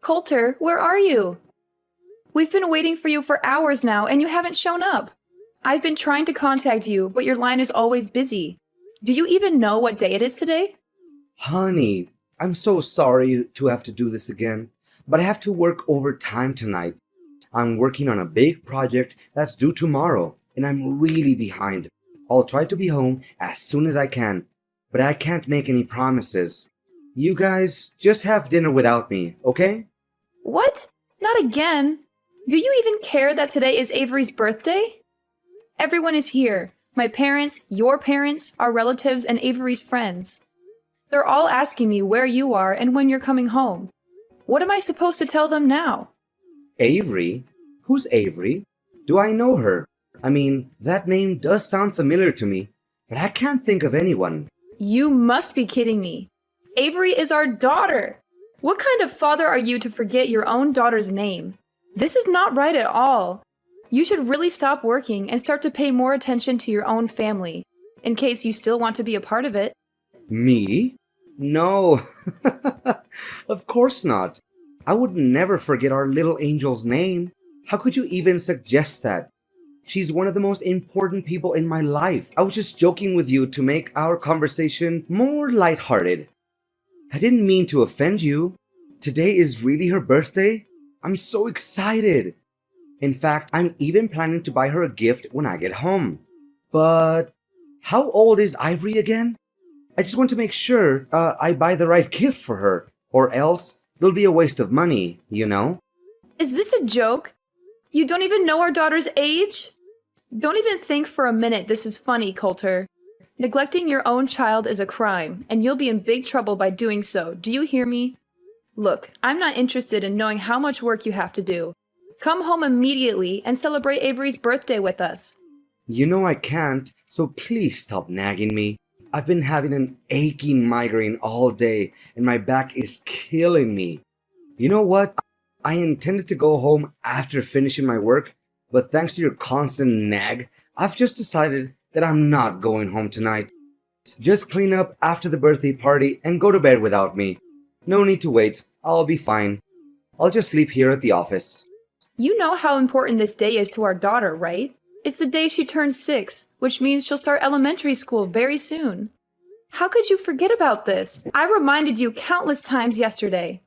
Coulter, where are you? We've been waiting for you for hours now, and you haven't shown up. I've been trying to contact you, but your line is always busy. Do you even know what day it is today? Honey, I'm so sorry to have to do this again, but I have to work overtime tonight. I'm working on a big project that's due tomorrow, and I'm really behind. I'll try to be home as soon as I can, but I can't make any promises. You guys just have dinner without me, okay? What? Not again? Do you even care that today is Avery's birthday? Everyone is here. My parents, your parents, our relatives, and Avery's friends. They're all asking me where you are and when you're coming home. What am I supposed to tell them now? Avery? Who's Avery? Do I know her? I mean, that name does sound familiar to me, but I can't think of anyone. You must be kidding me. Avery is our daughter. What kind of father are you to forget your own daughter's name? This is not right at all. You should really stop working and start to pay more attention to your own family, in case you still want to be a part of it. Me? No. Of course not. I would never forget our little angel's name. How could you even suggest that? She's one of the most important people in my life. I was just joking with you to make our conversation more lighthearted. I didn't mean to offend you. Today is really her birthday. I'm so excited. In fact, I'm even planning to buy her a gift when I get home. But how old is Ivory again? I just want to make sure I buy the right gift for her, or else it'll be a waste of money, you know? Is this a joke? You don't even know our daughter's age? Don't even think for a minute this is funny, Coulter. Neglecting your own child is a crime, and you'll be in big trouble by doing so. Do you hear me? Look, I'm not interested in knowing how much work you have to do. Come home immediately and celebrate Avery's birthday with us. You know I can't, so please stop nagging me. I've been having an aching migraine all day, and my back is killing me. You know what? I intended to go home after finishing my work, but thanks to your constant nag, I've just decided that I'm not going home tonight. Just clean up after the birthday party and go to bed without me. No need to wait. I'll be fine. I'll just sleep here at the office. You know how important this day is to our daughter, right? It's the day she turns 6, which means she'll start elementary school very soon. How could you forget about this? I reminded you countless times yesterday.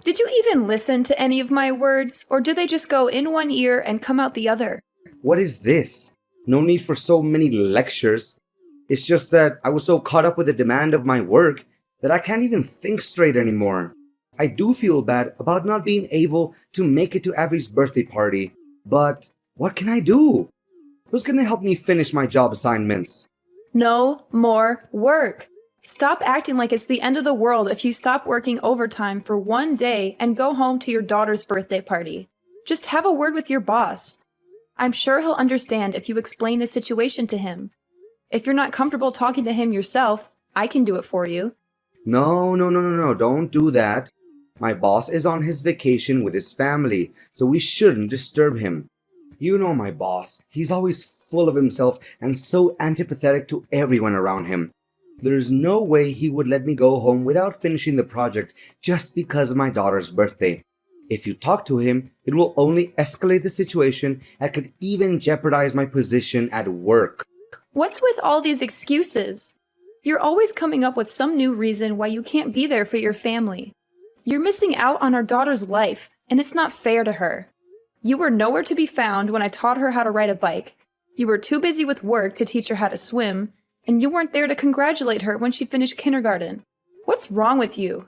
Did you even listen to any of my words, or did they just go in one ear and come out the other? What is this? No need for so many lectures. It's just that I was so caught up with the demand of my work that I can't even think straight anymore. I do feel bad about not being able to make it to Avery's birthday party, but what can I do? Who's gonna help me finish my job assignments? No more work. Stop acting like it's the end of the world if you stop working overtime for one day and go home to your daughter's birthday party. Just have a word with your boss. I'm sure he'll understand if you explain the situation to him. If you're not comfortable talking to him yourself, I can do it for you. No, don't do that. My boss is on his vacation with his family, so we shouldn't disturb him. You know my boss. He's always full of himself and so antipathetic to everyone around him. There's no way he would let me go home without finishing the project just because of my daughter's birthday. If you talk to him, it will only escalate the situation and could even jeopardize my position at work. What's with all these excuses? You're always coming up with some new reason why you can't be there for your family. You're missing out on our daughter's life, and it's not fair to her. You were nowhere to be found when I taught her how to ride a bike. You were too busy with work to teach her how to swim, and you weren't there to congratulate her when she finished kindergarten. What's wrong with you?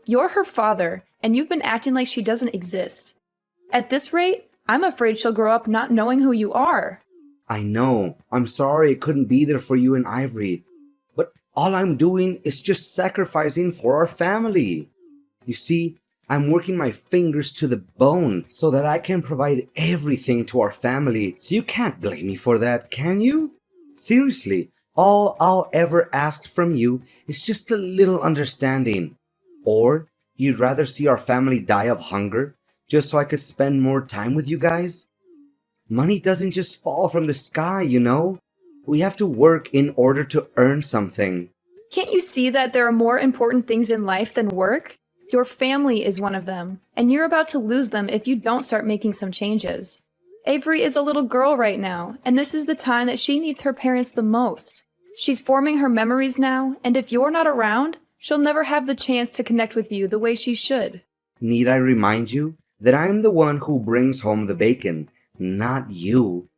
You're her father, and you've been acting like she doesn't exist. At this rate, I'm afraid she'll grow up not knowing who you are. I know. I'm sorry I couldn't be there for you and Ivory. But all I'm doing is just sacrificing for our family. You see, I'm working my fingers to the bone so that I can provide everything to our family. So you can't blame me for that, can you? Seriously, all I'll ever ask from you is just a little understanding. Or you'd rather see our family die of hunger just so I could spend more time with you guys? Money doesn't just fall from the sky, you know? We have to work in order to earn something. Can't you see that there are more important things in life than work? Your family is one of them, and you're about to lose them if you don't start making some changes. Avery is a little girl right now, and this is the time that she needs her parents the most. She's forming her memories now, and if you're not around, she'll never have the chance to connect with you the way she should. Need I remind you that I'm the one who brings home the bacon, not you?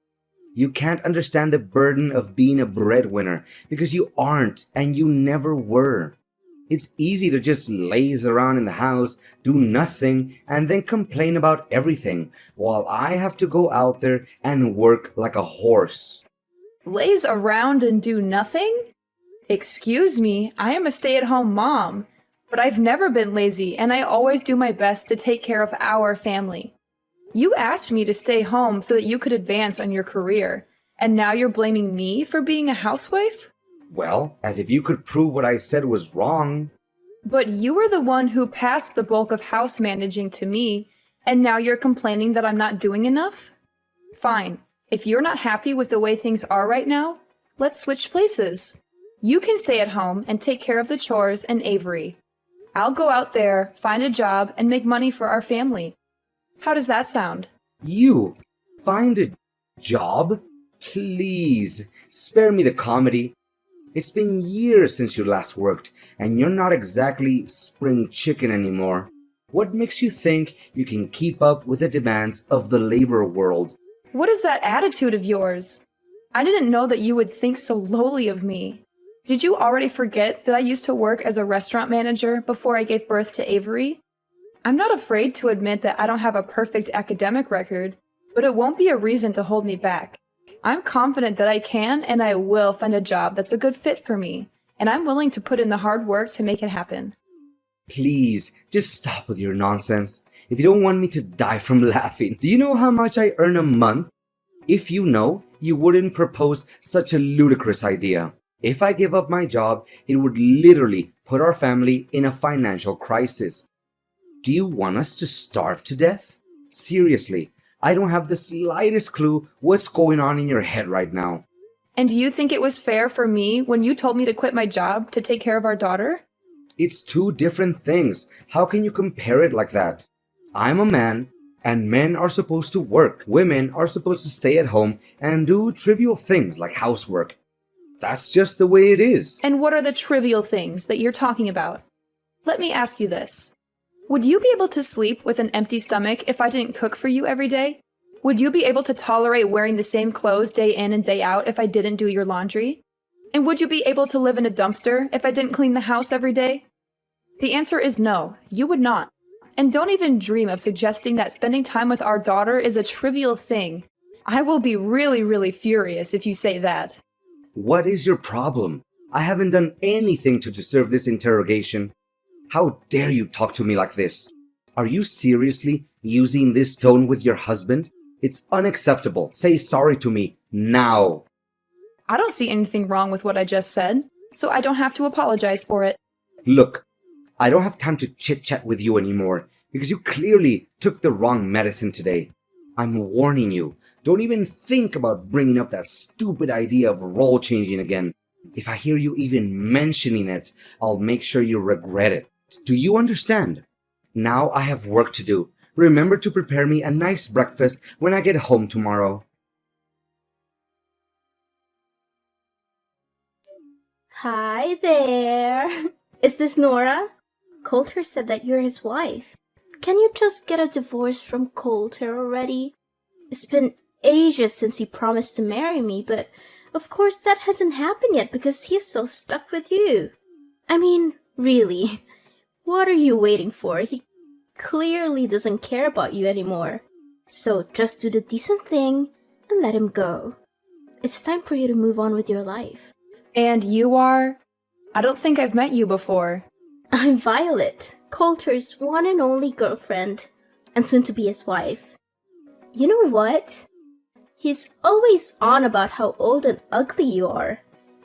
You can't understand the burden of being a breadwinner because you aren't and you never were. It's easy to just laze around in the house, do nothing, and then complain about everything, while I have to go out there and work like a horse. Laze around and do nothing? Excuse me, I am a stay-at-home mom, but I've never been lazy and I always do my best to take care of our family. You asked me to stay home so that you could advance on your career, and now you're blaming me for being a housewife? Well, as if you could prove what I said was wrong. But you were the one who passed the bulk of house managing to me, and now you're complaining that I'm not doing enough? Fine. If you're not happy with the way things are right now, let's switch places. You can stay at home and take care of the chores and Avery. I'll go out there, find a job, and make money for our family. How does that sound? You find a job? Please, spare me the comedy. It's been years since you last worked, and you're not exactly spring chicken anymore. What makes you think you can keep up with the demands of the labor world? What is that attitude of yours? I didn't know that you would think so lowly of me. Did you already forget that I used to work as a restaurant manager before I gave birth to Avery? I'm not afraid to admit that I don't have a perfect academic record, but it won't be a reason to hold me back. I'm confident that I can and I will find a job that's a good fit for me, and I'm willing to put in the hard work to make it happen. Please, just stop with your nonsense. If you don't want me to die from laughing, do you know how much I earn a month? If you know, you wouldn't propose such a ludicrous idea. If I give up my job, it would literally put our family in a financial crisis. Do you want us to starve to death? Seriously, I don't have the slightest clue what's going on in your head right now. And do you think it was fair for me when you told me to quit my job to take care of our daughter? It's two different things. How can you compare it like that? I'm a man, and men are supposed to work. Women are supposed to stay at home and do trivial things like housework. That's just the way it is. And what are the trivial things that you're talking about? Let me ask you this. Would you be able to sleep with an empty stomach if I didn't cook for you every day? Would you be able to tolerate wearing the same clothes day in and day out if I didn't do your laundry? And would you be able to live in a dumpster if I didn't clean the house every day? The answer is no, you would not. And don't even dream of suggesting that spending time with our daughter is a trivial thing. I will be really, really furious if you say that. What is your problem? I haven't done anything to deserve this interrogation. How dare you talk to me like this? Are you seriously using this tone with your husband? It's unacceptable. Say sorry to me now. I don't see anything wrong with what I just said, so I don't have to apologize for it. Look, I don't have time to chit-chat with you anymore because you clearly took the wrong medicine today. I'm warning you. Don't even think about bringing up that stupid idea of role changing again. If I hear you even mentioning it, I'll make sure you regret it. Do you understand? Now I have work to do. Remember to prepare me a nice breakfast when I get home tomorrow. Hi there. Is this Nora? Coulter said that you're his wife. Can you just get a divorce from Coulter already? It's been ages since he promised to marry me, but of course that hasn't happened yet because he's still stuck with you. I mean, really, what are you waiting for? He clearly doesn't care about you anymore. So just do the decent thing and let him go. It's time for you to move on with your life. And you are? I don't think I've met you before. I'm Violet, Coulter's one and only girlfriend, and soon to be his wife. You know what? He's always on about how old and ugly you are.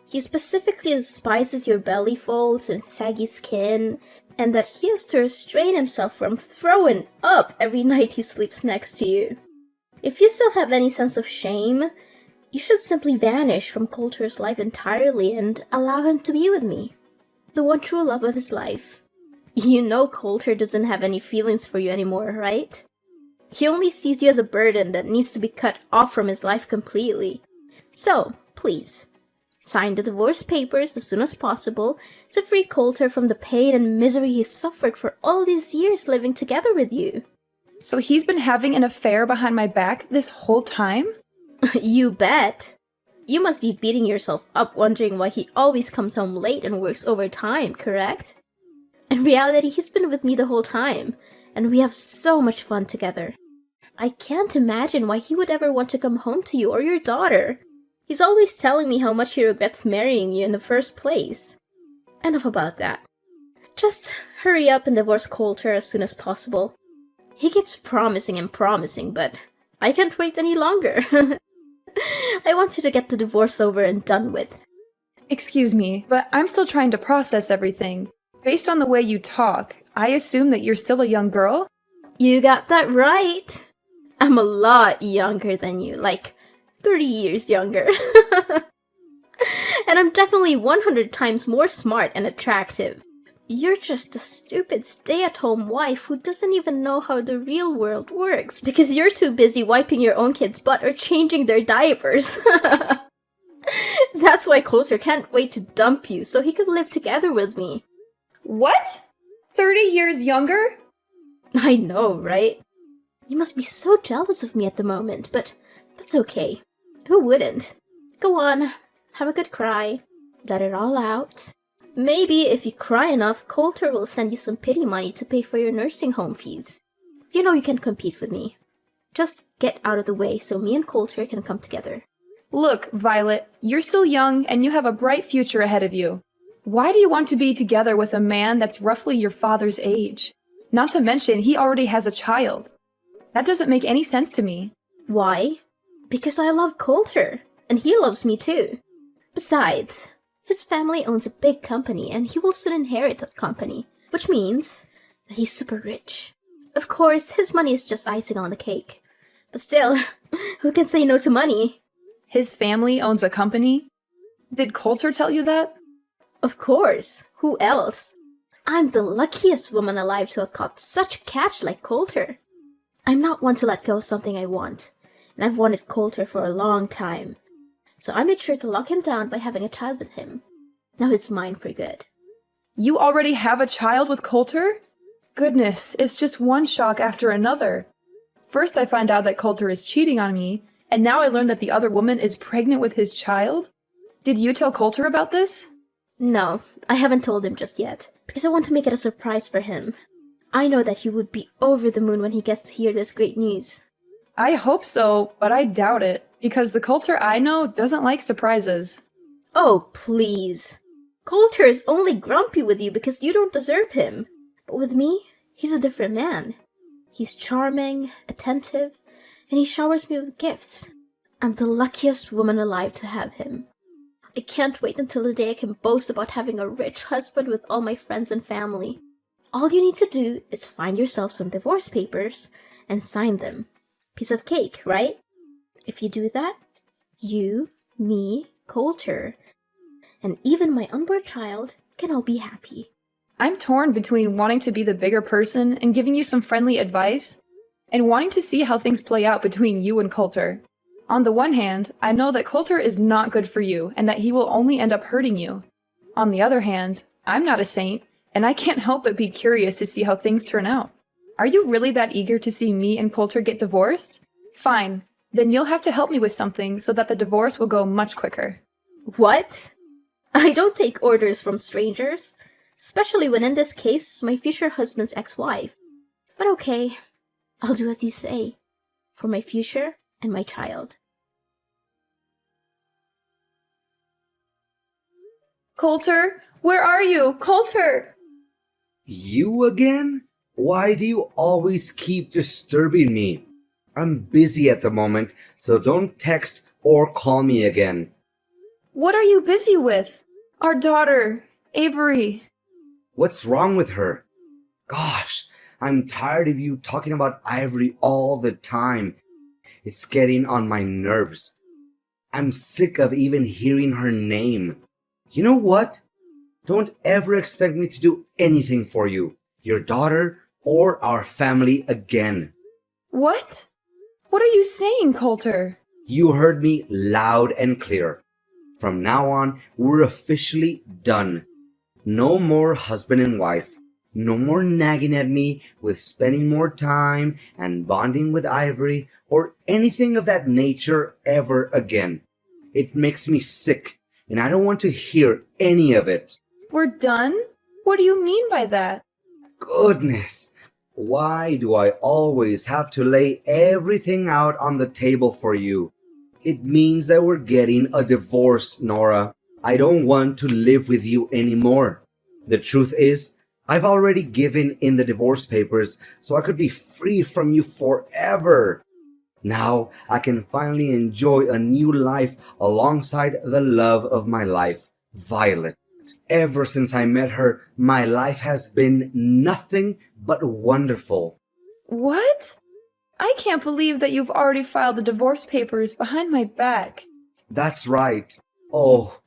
He specifically despises your belly folds and saggy skin, and that he has to restrain himself from throwing up every night he sleeps next to you. If you still have any sense of shame, you should simply vanish from Coulter's life entirely and allow him to be with me, the one true love of his life. You know Coulter doesn't have any feelings for you anymore, right? He only sees you as a burden that needs to be cut off from his life completely. So, please, sign the divorce papers as soon as possible to free Coulter from the pain and misery he's suffered for all these years living together with you. So he's been having an affair behind my back this whole time? You bet. You must be beating yourself up wondering why he always comes home late and works overtime, correct? In reality, he's been with me the whole time, and we have so much fun together. I can't imagine why he would ever want to come home to you or your daughter. He's always telling me how much he regrets marrying you in the first place. Enough about that. Just hurry up and divorce Coulter as soon as possible. He keeps promising and promising, but I can't wait any longer. I want you to get the divorce over and done with. Excuse me, but I'm still trying to process everything. Based on the way you talk, I assume that you're still a young girl? You got that right. I'm a lot younger than you, like 30 years younger. And I'm definitely 100 times more smart and attractive. You're just a stupid stay-at-home wife who doesn't even know how the real world works because you're too busy wiping your own kid's butt or changing their diapers. That's why Coulter can't wait to dump you so he could live together with me. What? 30 years younger? I know, right? You must be so jealous of me at the moment, but that's okay. Who wouldn't? Go on, have a good cry. Let it all out. Maybe if you cry enough, Coulter will send you some pity money to pay for your nursing home fees. You know you can compete with me. Just get out of the way so me and Coulter can come together. Look, Violet, you're still young and you have a bright future ahead of you. Why do you want to be together with a man that's roughly your father's age? Not to mention, he already has a child. That doesn't make any sense to me. Why? Because I love Coulter, and he loves me too. Besides, his family owns a big company, and he will soon inherit that company, which means that he's super rich. Of course, his money is just icing on the cake. But still, who can say no to money? His family owns a company? Did Coulter tell you that? Of course. Who else? I'm the luckiest woman alive to have caught such a catch like Coulter. I'm not one to let go of something I want, and I've wanted Coulter for a long time. So I made sure to lock him down by having a child with him. Now he's mine for good. You already have a child with Coulter? Goodness, it's just one shock after another. First I find out that Coulter is cheating on me, and now I learn that the other woman is pregnant with his child? Did you tell Coulter about this? No, I haven't told him just yet, because I want to make it a surprise for him. I know that he would be over the moon when he gets to hear this great news. I hope so, but I doubt it, because the Coulter I know doesn't like surprises. Oh, please. Coulter is only grumpy with you because you don't deserve him. But with me, he's a different man. He's charming, attentive, and he showers me with gifts. I'm the luckiest woman alive to have him. I can't wait until the day I can boast about having a rich husband with all my friends and family. All you need to do is find yourself some divorce papers and sign them. Piece of cake, right? If you do that, you, me, Coulter, and even my unborn child can all be happy. I'm torn between wanting to be the bigger person and giving you some friendly advice, and wanting to see how things play out between you and Coulter. On the one hand, I know that Coulter is not good for you and that he will only end up hurting you. On the other hand, I'm not a saint, and I can't help but be curious to see how things turn out. Are you really that eager to see me and Coulter get divorced? Fine, then you'll have to help me with something so that the divorce will go much quicker. What? I don't take orders from strangers, especially when in this case it's my future husband's ex-wife. But okay, I'll do as you say, for my future and my child. Coulter, where are you? Coulter! You again? Why do you always keep disturbing me? I'm busy at the moment, so don't text or call me again. What are you busy with? Our daughter, Avery. What's wrong with her? Gosh, I'm tired of you talking about Ivory all the time. It's getting on my nerves. I'm sick of even hearing her name. You know what? Don't ever expect me to do anything for you. your daughter, or our family again. What? What are you saying, Coulter? You heard me loud and clear. From now on, we're officially done. No more husband and wife. No more nagging at me with spending more time and bonding with Ivory or anything of that nature ever again. It makes me sick, and I don't want to hear any of it. We're done? What do you mean by that? Goodness, why do I always have to lay everything out on the table for you? It means that we're getting a divorce, Nora. I don't want to live with you anymore. The truth is, I've already given in the divorce papers so I could be free from you forever. Now I can finally enjoy a new life alongside the love of my life, Violet. Ever since I met her, my life has been nothing but wonderful. What? I can't believe that you've already filed the divorce papers behind my back. That's right. Oh,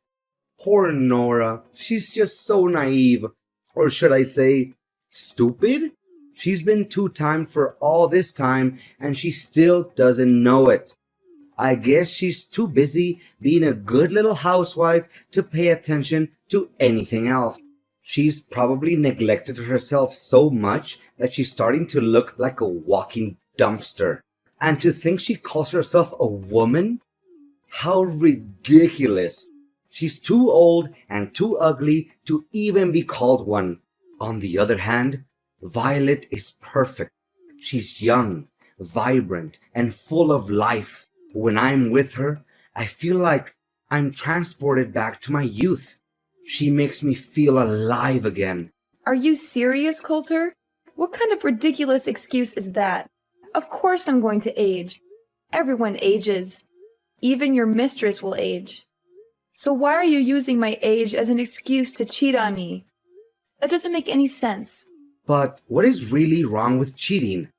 poor Nora. She's just so naive. Or should I say, stupid? She's been two-timed for all this time, and she still doesn't know it. I guess she's too busy being a good little housewife to pay attention to anything else. She's probably neglected herself so much that she's starting to look like a walking dumpster. And to think she calls herself a woman? How ridiculous. She's too old and too ugly to even be called one. On the other hand, Violet is perfect. She's young, vibrant, and full of life. When I'm with her, I feel like I'm transported back to my youth. She makes me feel alive again. Are you serious, Coulter? What kind of ridiculous excuse is that? Of course I'm going to age. Everyone ages. Even your mistress will age. So why are you using my age as an excuse to cheat on me? That doesn't make any sense. But what is really wrong with cheating?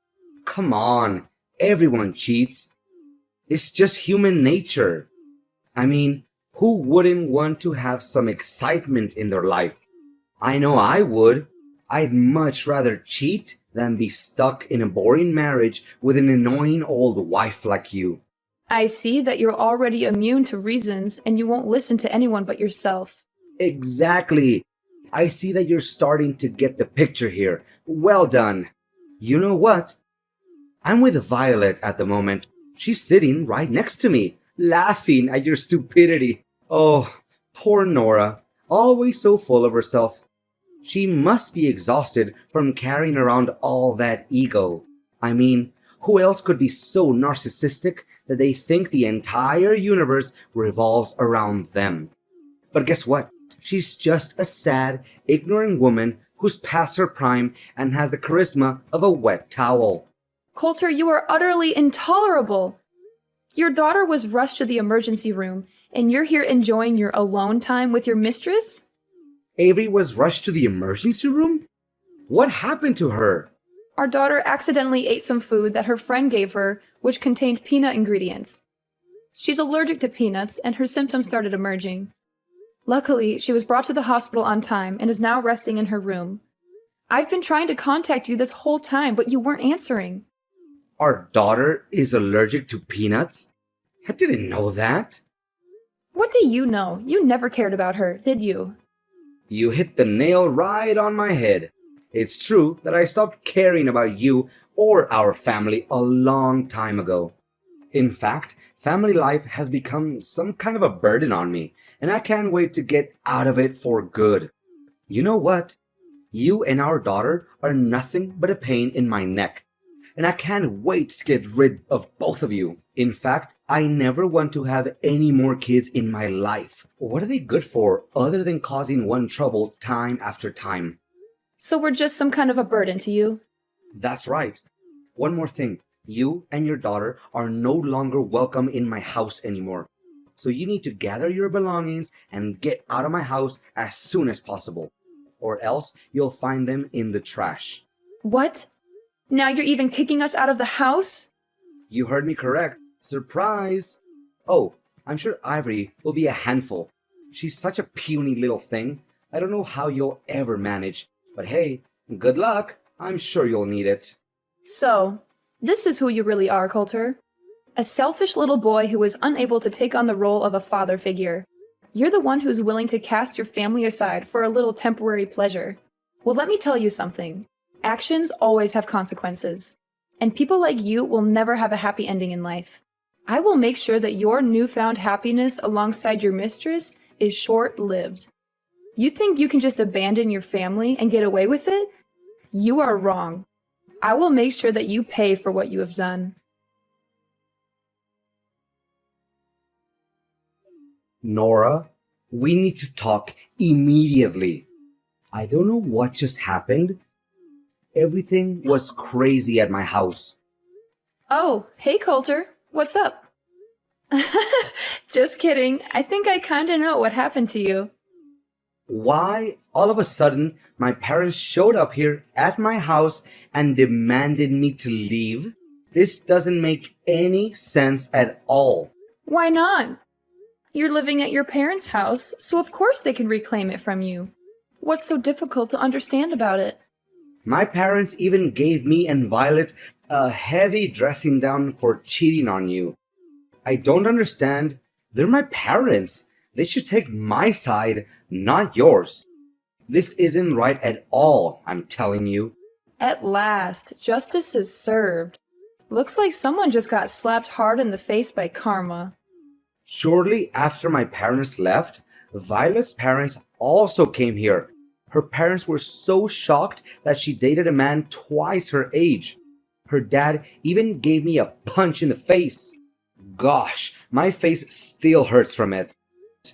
Come on, everyone cheats. It's just human nature. I mean, who wouldn't want to have some excitement in their life? I know I would. I'd much rather cheat than be stuck in a boring marriage with an annoying old wife like you. I see that you're already immune to reasons and you won't listen to anyone but yourself. Exactly. I see that you're starting to get the picture here. Well done. You know what? I'm with Violet at the moment. She's sitting right next to me, laughing at your stupidity. Oh, poor Nora. Always so full of herself. She must be exhausted from carrying around all that ego. I mean, who else could be so narcissistic that they think the entire universe revolves around them? But guess what? She's just a sad, ignorant woman who's past her prime and has the charisma of a wet towel. Coulter, you are utterly intolerable. Your daughter was rushed to the emergency room, and you're here enjoying your alone time with your mistress? Avery was rushed to the emergency room? What happened to her? Our daughter accidentally ate some food that her friend gave her, which contained peanut ingredients. She's allergic to peanuts, and her symptoms started emerging. Luckily, she was brought to the hospital on time and is now resting in her room. I've been trying to contact you this whole time, but you weren't answering. Our daughter is allergic to peanuts? I didn't know that. What do you know? You never cared about her, did you? You hit the nail right on my head. It's true that I stopped caring about you or our family a long time ago. In fact, family life has become some kind of a burden on me, and I can't wait to get out of it for good. You know what? You and our daughter are nothing but a pain in my neck, and I can't wait to get rid of both of you. In fact, I never want to have any more kids in my life. What are they good for other than causing one trouble time after time? So we're just some kind of a burden to you? That's right. One more thing. You and your daughter are no longer welcome in my house anymore. So you need to gather your belongings and get out of my house as soon as possible. Or else you'll find them in the trash. What? Now you're even kicking us out of the house? You heard me correct. Surprise! Oh, I'm sure Ivory will be a handful. She's such a puny little thing. I don't know how you'll ever manage. But hey, Good luck. I'm sure you'll need it. So, this is who you really are, Coulter. A selfish little boy who is unable to take on the role of a father figure. You're the one who's willing to cast your family aside for a little temporary pleasure. Well, let me tell you something. Actions always have consequences. And people like you will never have a happy ending in life. I will make sure that your newfound happiness alongside your mistress is short-lived. You think you can just abandon your family and get away with it? You are wrong. I will make sure that you pay for what you have done. Nora, we need to talk immediately. I don't know what just happened. Everything was crazy at my house. Oh, hey Coulter, what's up? Just kidding. I think I kinda know what happened to you. Why, all of a sudden, my parents showed up here at my house and demanded me to leave? This doesn't make any sense at all. Why not? You're living at your parents' house, so of course they can reclaim it from you. What's so difficult to understand about it? My parents even gave me and Violet a heavy dressing down for cheating on you. I don't understand. They're my parents. They should take my side, not yours. This isn't right at all, I'm telling you. At last, justice is served. Looks like someone just got slapped hard in the face by karma. Shortly after my parents left, Violet's parents also came here. Her parents were so shocked that she dated a man twice her age. Her dad even gave me a punch in the face. Gosh, my face still hurts from it.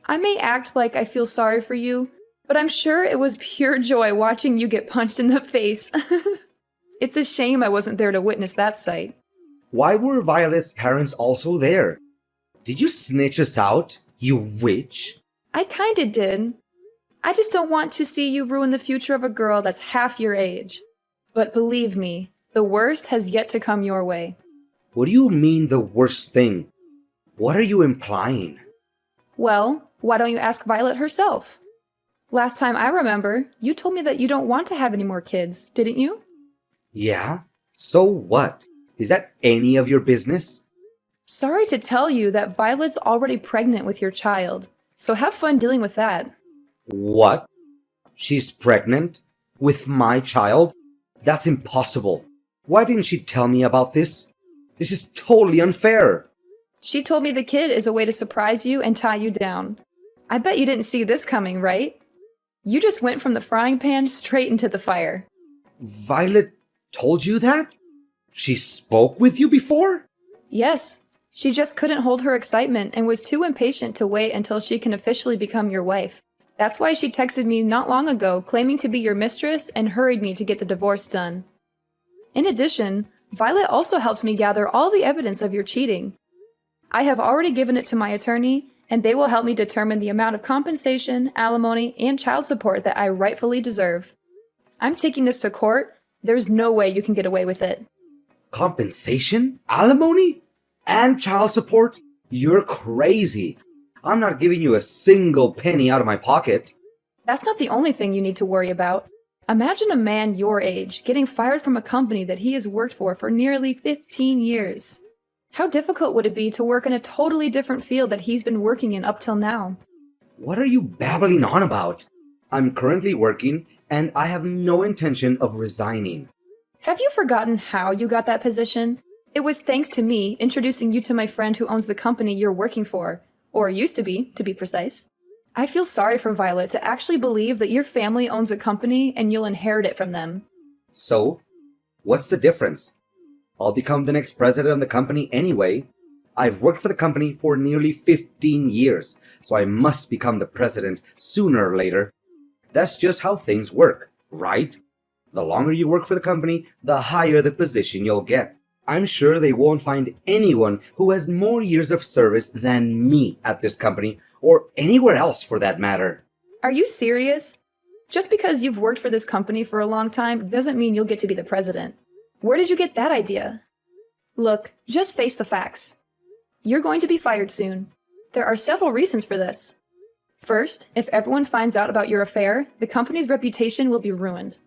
I may act like I feel sorry for you, but I'm sure it was pure joy watching you get punched in the face. It's a shame I wasn't there to witness that sight. Why were Violet's parents also there? Did you snitch us out, you witch? I kinda did. I just don't want to see you ruin the future of a girl that's half your age. But believe me, the worst has yet to come your way. What do you mean the worst thing? What are you implying? Well, why don't you ask Violet herself? Last time I remember, you told me that you don't want to have any more kids, didn't you? Yeah? So what? Is that any of your business? Sorry to tell you that Violet's already pregnant with your child, so have fun dealing with that. What? She's pregnant? With my child? That's impossible. Why didn't she tell me about this? This is totally unfair. She told me the kid is a way to surprise you and tie you down. I bet you didn't see this coming, right? You just went from the frying pan straight into the fire. Violet told you that? She spoke with you before? Yes, she just couldn't hold her excitement and was too impatient to wait until she can officially become your wife. That's why she texted me not long ago claiming to be your mistress and hurried me to get the divorce done. In addition, Violet also helped me gather all the evidence of your cheating. I have already given it to my attorney, and they will help me determine the amount of compensation, alimony, and child support that I rightfully deserve. I'm taking this to court. There's no way you can get away with it. Compensation? Alimony? And child support? You're crazy. I'm not giving you a single penny out of my pocket. That's not the only thing you need to worry about. Imagine a man your age getting fired from a company that he has worked for nearly 15 years. How difficult would it be to work in a totally different field that he's been working in up till now? What are you babbling on about? I'm currently working, and I have no intention of resigning. Have you forgotten how you got that position? It was thanks to me introducing you to my friend who owns the company you're working for, or used to be precise. I feel sorry for Violet to actually believe that your family owns a company and you'll inherit it from them. So, what's the difference? I'll become the next president of the company anyway. I've worked for the company for nearly 15 years, so I must become the president sooner or later. That's just how things work, right? The longer you work for the company, the higher the position you'll get. I'm sure they won't find anyone who has more years of service than me at this company, or anywhere else for that matter. Are you serious? Just because you've worked for this company for a long time doesn't mean you'll get to be the president. Where did you get that idea? Look, just face the facts. You're going to be fired soon. There are several reasons for this. First, if everyone finds out about your affair, the company's reputation will be ruined.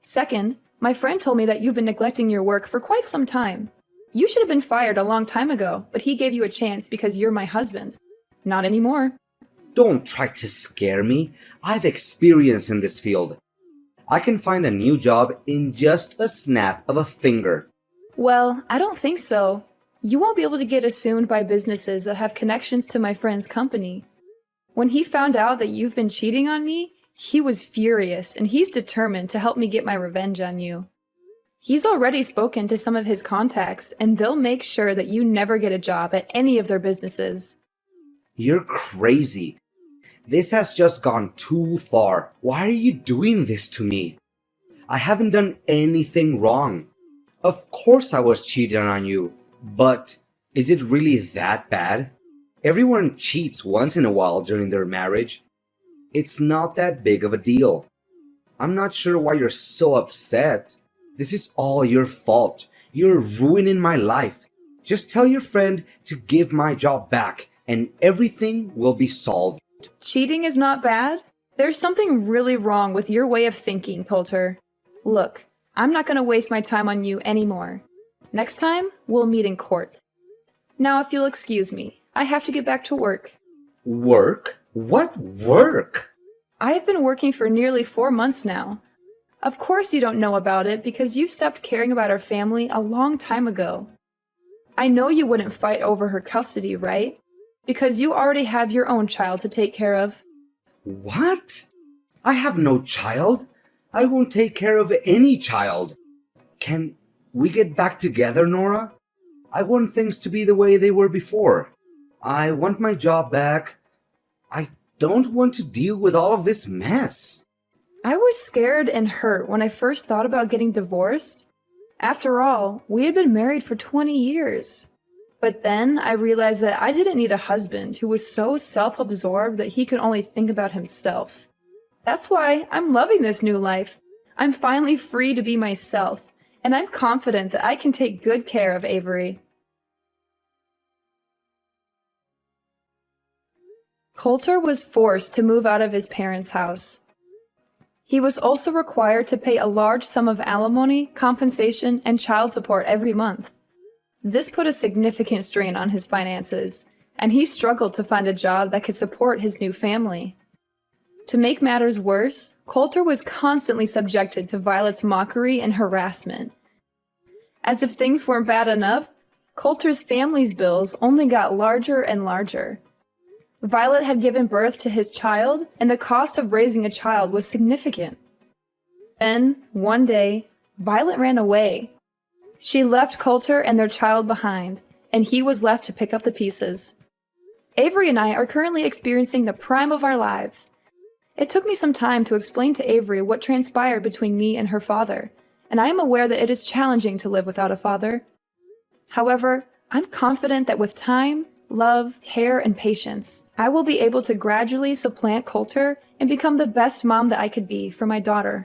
Second, my friend told me that you've been neglecting your work for quite some time. You should have been fired a long time ago, but he gave you a chance because you're my husband. Not anymore. Don't try to scare me. I've experience in this field. I can find a new job in just a snap of a finger. Well, I don't think so. You won't be able to get assumed by businesses that have connections to my friend's company. When he found out that you've been cheating on me, he was furious, and he's determined to help me get my revenge on you. He's already spoken to some of his contacts, and they'll make sure that you never get a job at any of their businesses. You're crazy. This has just gone too far. Why are you doing this to me? I haven't done anything wrong. Of course I was cheating on you, but is it really that bad? Everyone cheats once in a while during their marriage. It's not that big of a deal. I'm not sure why you're so upset. This is all your fault. You're ruining my life. Just tell your friend to give my job back and everything will be solved. Cheating is not bad? There's something really wrong with your way of thinking, Coulter. Look, I'm not going to waste my time on you anymore. Next time, we'll meet in court. Now, if you'll excuse me, I have to get back to work. Work? What work? I have been working for nearly 4 months now. Of course you don't know about it because you stopped caring about our family a long time ago. I know you wouldn't fight over her custody, right? Because you already have your own child to take care of. What? I have no child. I won't take care of any child. Can we get back together, Nora? I want things to be the way they were before. I want my job back. I don't want to deal with all of this mess. I was scared and hurt when I first thought about getting divorced. After all, we had been married for 20 years. But then I realized that I didn't need a husband who was so self-absorbed that he could only think about himself. That's why I'm loving this new life. I'm finally free to be myself, and I'm confident that I can take good care of Avery. Coulter was forced to move out of his parents' house. He was also required to pay a large sum of alimony, compensation, and child support every month. This put a significant strain on his finances, and he struggled to find a job that could support his new family. To make matters worse, Coulter was constantly subjected to Violet's mockery and harassment. As if things weren't bad enough, Coulter's family's bills only got larger and larger. Violet had given birth to his child, and the cost of raising a child was significant. Then, one day, Violet ran away. She left Coulter and their child behind, and he was left to pick up the pieces. Avery and I are currently experiencing the prime of our lives. It took me some time to explain to Avery what transpired between me and her father, and I am aware that it is challenging to live without a father. However, I'm confident that with time, love, care, and patience, I will be able to gradually supplant Coulter and become the best mom that I could be for my daughter.